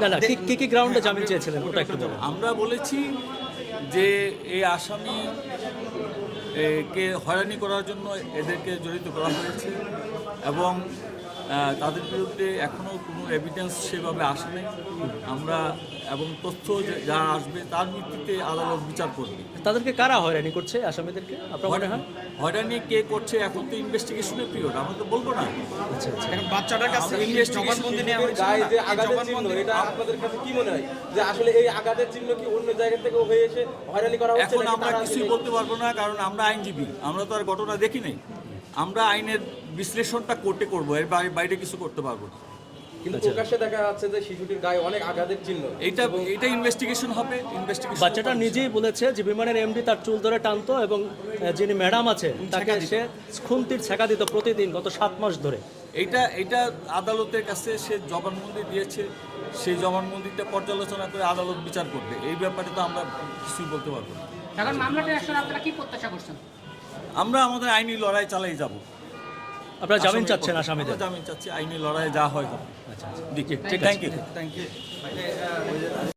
না না কি গ্রাউন্ডে জামিন চেয়েছিলেন ওটা একটু বলুন। আমরা বলেছি যে এই আসামি কে হয়রানি করার জন্য এদেরকে জড়িত করা হয়েছে এবং তাদের বিরুদ্ধে এখনও কোনো এভিডেন্স সেভাবে আসে নাই। আমরা এবং তথ্য যা আসবে তার ভিত্তিতে আদালত বিচার করবে। তাদেরকে কারা হয়রানি করছে আসামিদেরকে আপনার মনে হয়? হয়রানি কে করছে এখন তো ইনভেস্টিগেশনের পিরিয়ড, আমরা তো বলবো না। আচ্ছা আচ্ছা। এখন বাচ্চাটার কাছে জবানবন্দি নেওয়া হয়েছে গায়ে না? যে এই আঘাতের চিহ্ন, জবানবন্দি- এটা আপনাদের কাছে কি মনে হয় যে আসলে এই আঘাতের চিহ্ন কি অন্য জায়গা থেকে হয়ে এসে হয়রানি করা হচ্ছে এখন নাকি আমরা তারা কিছুই আসলে- বলতে পারবো না, কারণ আমরা আইনজীবী, আমরা তো আর ঘটনা দেখি নাই। আমরা আইনের বিশ্লেষণটা কোর্টে করবো, এর বাইরে কিছু করতে পারবো না। কিন্তু প্রকাশ্যে দেখা যাচ্ছে যে শিশুটির গায়ে অনেক আঘাতের চিহ্ন। এটা ইনভেস্টিগেশন হবে। ইনভেস্টিগেশন বাচ্চাটা নিজেই বলেছে যে বিমানের এমডি তার চুল ধরে টানতো এবং যিনি ম্যাডাম আছে তাকে সে খুন্তির ছেঁকা দিত প্রতিদিন গত 7 মাস ধরে। এটা আদালতের কাছে সে জবানবন্দি দিয়েছে, সেই জবানবন্দিটা পর্যালোচনা করে আদালত বিচার করবে। এই ব্যাপারে তো আমরা কিছুই বলতে পারবো না। এখন মামলাটা আসলে আপনারা কি প্রত্যাশা করছেন? আমরা আমাদের আইনি লড়াই চালাই যাব। আপনারা জামিন চাচ্ছেন আসামিদের? জামিন চাচ্ছি, আইনি লড়াই যা হয় হবে। আচ্ছা আচ্ছা। ঠিক আছে, থ্যাংক ইউ।